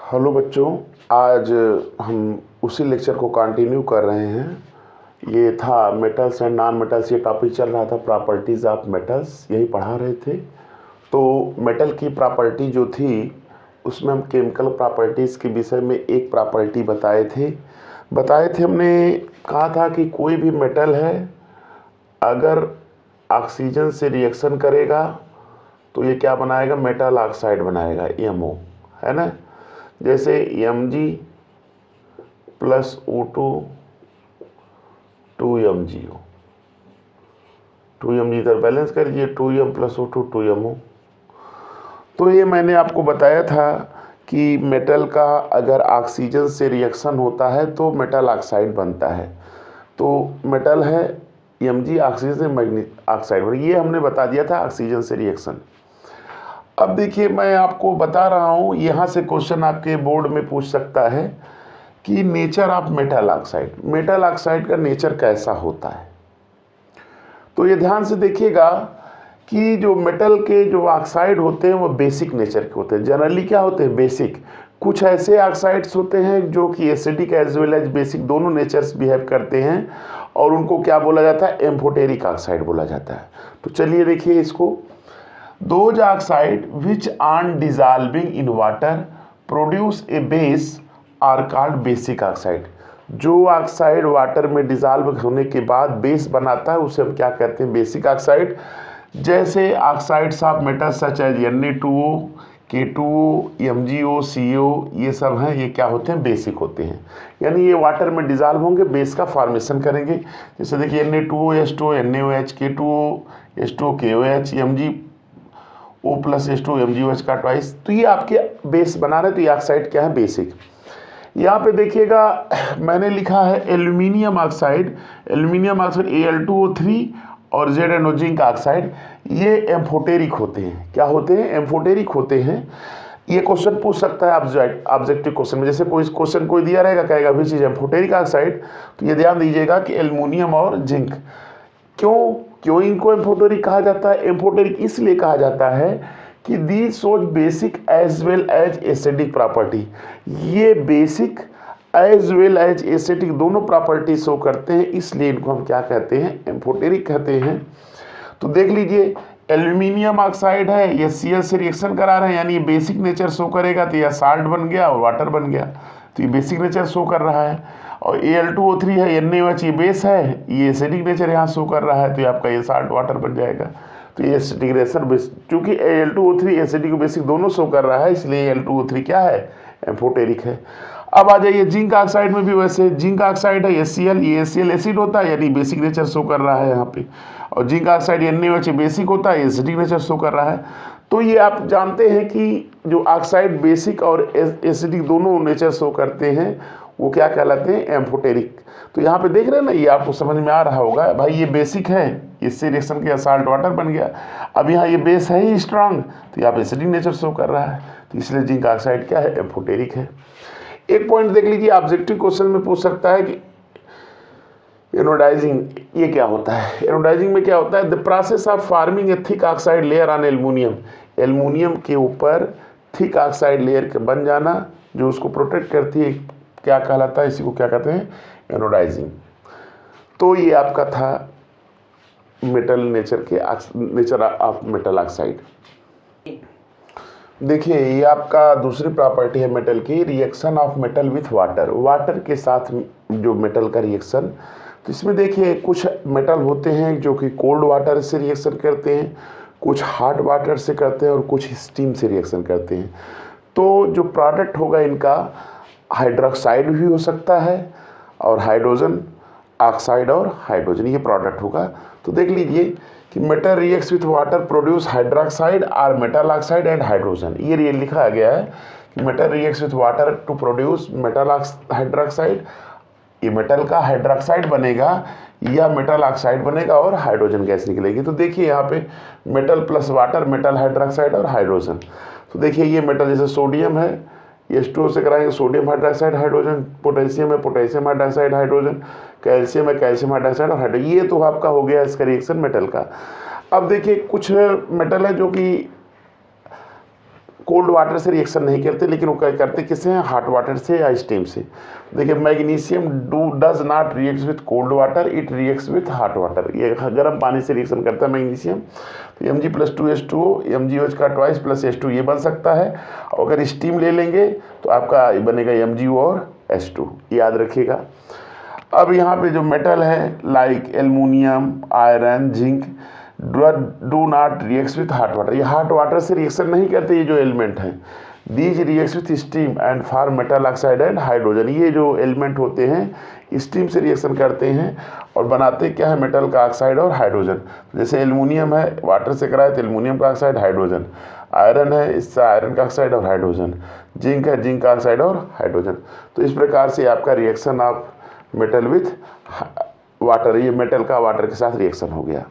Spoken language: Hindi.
हेलो बच्चों, आज हम उसी लेक्चर को कंटिन्यू कर रहे हैं। ये था मेटल्स एंड नॉन मेटल्स, ये टॉपिक चल रहा था प्रॉपर्टीज़ ऑफ मेटल्स, यही पढ़ा रहे थे। तो मेटल की प्रॉपर्टी जो थी उसमें हम केमिकल प्रॉपर्टीज़ के विषय में एक प्रॉपर्टी बताए थे हमने कहा था कि कोई भी मेटल है अगर ऑक्सीजन से रिएक्शन करेगा तो ये क्या बनाएगा, मेटल ऑक्साइड बनाएगा, MO, है ना। जैसे Mg plus O2 2MgO, 2Mg इधर बैलेंस कर दीजिए, 2M प्लस O2 2MO। तो ये मैंने आपको बताया था कि मेटल का अगर ऑक्सीजन से रिएक्शन होता है तो मेटल ऑक्साइड बनता है। तो मेटल है Mg, ऑक्सीजन से मैग्नीशियम ऑक्साइड बन, ये हमने बता दिया था ऑक्सीजन से रिएक्शन। अब देखिए मैं आपको बता रहा हूँ, यहाँ से क्वेश्चन आपके बोर्ड में पूछ सकता है कि नेचर ऑफ मेटल ऑक्साइड का नेचर कैसा होता है। तो ये ध्यान से देखिएगा कि जो मेटल के जो ऑक्साइड होते हैं वो बेसिक नेचर के होते हैं। जनरली क्या होते हैं, बेसिक। कुछ ऐसे ऑक्साइड्स होते हैं जो कि acidic as well as basic दोनों नेचर्स बिहेव करते हैं और उनको क्या बोला जाता है, एम्फोटेरिक ऑक्साइड बोला जाता है। तो चलिए देखिए इसको। Those oxide which on dissolving in water produce a base are called basic oxide। जो ऑक्साइड वाटर में डिजॉल्व होने के बाद बेस बनाता है उसे हम क्या कहते हैं, बेसिक ऑक्साइड। जैसे oxides of metal such as Na2O, K2O, MgO, CO, ये सब हैं, ये क्या होते हैं, बेसिक होते हैं। यानी ये वाटर में डिजॉल्व होंगे, बेस का फॉर्मेशन करेंगे। जैसे देखिए Na2O H2O, NaOH, K2O H2O KOH, O plus H2 MgOH का ट्वाइस। तो ये आपके बेस बना रहे, तो ये ऑक्साइड क्या है, बेसिक। यहाँ पे देखिएगा मैंने लिखा है एल्यूमिनियम ऑक्साइड Al2O3 और ZnO जिंक ऑक्साइड, ये एम्फोटेरिक होते हैं। क्या होते हैं, एम्फोटेरिक होते हैं। ये क्वेश्चन पूछ सकता है ऑब्जेक्टिव क्वेश्चन में। जैसे कोई क्वेश्चन कोई दिया रहेगा, कहेगा विच इज एम्फोटेरिक ऑक्साइड, तो ये ध्यान दीजिएगा कि एल्यूमिनियम और जिंक। क्यों इनको एम्फोटेरिक कहा जाता है, एम्फोटेरिक इसलिए कहा जाता है कि these shows basic as well as acidic property. ये basic as well as acidic दोनों प्रॉपर्टी शो करते हैं, इसलिए इनको हम क्या कहते हैं, एम्फोटेरिक कहते हैं। तो देख लीजिए एल्यूमिनियम ऑक्साइड है, ये Cl से रिएक्शन करा रहे हैं, यानी ये बेसिक नेचर शो करेगा, तो यह साल्ट बन गया और वाटर बन गया, तो ये बेसिक नेचर शो कर रहा है। और Al2O3 है, NaOH ये बेस है, ये एसिडिक नेचर यहाँ शो कर रहा है, तो ये आपका ये साल्ट वाटर बन जाएगा। तो ये एसिडिक बेस, चूँकि Al2O3 एसिडिक बेसिक दोनों शो कर रहा है, इसलिए Al2O3 क्या है, एम्फोटेरिक है। अब आ जाइए जिंक ऑक्साइड में भी वैसे, जिंक ऑक्साइड है HCl, ये HCl एसिड होता है, यानी बेसिक नेचर शो कर रहा है यहाँ पे। और जिंक ऑक्साइड NaOH बेसिक होता है, एसिडिक नेचर शो कर रहा है। तो ये आप जानते हैं कि जो ऑक्साइड बेसिक और एसिडिक दोनों नेचर शो करते हैं वो क्या कहलाते हैं, एम्फोटेरिक। तो यहाँ पे देख रहे हैं ना, ये आपको समझ में आ रहा होगा, भाई ये बेसिक है, इससे रिएक्शन किया साल्ट वाटर बन गया। अब यहाँ ये बेस है ही स्ट्रांग, तो यहाँ पे एसिडिक नेचर शो कर रहा है, तो इसलिए जिंक ऑक्साइड क्या है, एम्फोटेरिक है। एक पॉइंट देख लीजिए, ऑब्जेक्टिव क्वेश्चन में पूछ सकता है कि एनोडाइजिंग ये क्या होता है। एनोडाइजिंग में क्या होता है, the process of farming A thick oxide layer on aluminium. Aluminium के ऊपर थिक ऑक्साइड लेयर के बन जाना जो उसको प्रोटेक्ट करती है, क्या कहलाता है, इसी को क्या कहते हैं, एनोडाइजिंग। तो ये आपका था metal nature of metal oxide. देखिए ये आपका दूसरी प्रॉपर्टी है मेटल की, reaction of metal with water. Water के साथ जो मेटल का रिएक्शन, तो इसमें देखिए कुछ मेटल होते हैं जो कि कोल्ड वाटर से रिएक्शन करते हैं, कुछ हॉट वाटर से करते हैं और कुछ स्टीम से रिएक्शन करते हैं। तो जो प्रोडक्ट होगा इनका हाइड्रोक्साइड भी हो सकता है और हाइड्रोजन ऑक्साइड और हाइड्रोजन, ये प्रोडक्ट होगा। तो देख लीजिए कि metal reacts with water produce hydroxide और मेटल ऑक्साइड एंड हाइड्रोजन। ये लिखा गया है कि metal reacts with water to produce metal hydroxide, ये मेटल का हाइड्रोक्साइड बनेगा या मेटल ऑक्साइड बनेगा और हाइड्रोजन गैस निकलेगी। तो देखिए यहाँ पे metal plus water, metal hydroxide और हाइड्रोजन। तो देखिए ये मेटल जैसे सोडियम है, H2O से कराएंगे सोडियम हाइड्रोक्साइड हाइड्रोजन, पोटेशियम है पोटेशियम हाइड्रोक्साइड हाइड्रोजन, कैल्शियम है कैल्शियम हाइड्रोक्साइड और हाइड्रोजन। ये तो आपका हो गया इसका रिएक्शन मेटल का। अब देखिए कुछ मेटल है जो कि कोल्ड वाटर से रिएक्शन नहीं करते, लेकिन वो क्या करते किससे हैं, हॉट वाटर से या स्टीम से। देखिए magnesium does not react with cold water, it reacts with hot water. ये गर्म पानी से रिएक्शन करता है मैग्नीशियम। तो Mg+2H2O, MgOH का ट्वाइस प्लस H2 ये बन सकता है। अगर स्टीम ले लेंगे तो आपका बनेगा MgO और H2, याद रखिएगा। अब यहाँ पे जो मेटल है like aluminium, iron, zinc do not reacts with hot water, ये हॉट वाटर से रिएक्शन नहीं करते। ये जो एलिमेंट हैं these reacts with steam and form metal oxide and hydrogen. ये जो एलिमेंट होते हैं स्टीम से रिएक्शन करते हैं और बनाते क्या है, मेटल का ऑक्साइड और हाइड्रोजन। जैसे एल्युमिनियम है वाटर से कराए तो एल्युमिनियम का ऑक्साइड हाइड्रोजन, आयरन है इससे आयरन का ऑक्साइड और हाइड्रोजन, जिंक है जिंक का ऑक्साइड और हाइड्रोजन। तो इस प्रकार से आपका reaction of metal with water, ये मेटल का वाटर के साथ रिएक्शन हो गया।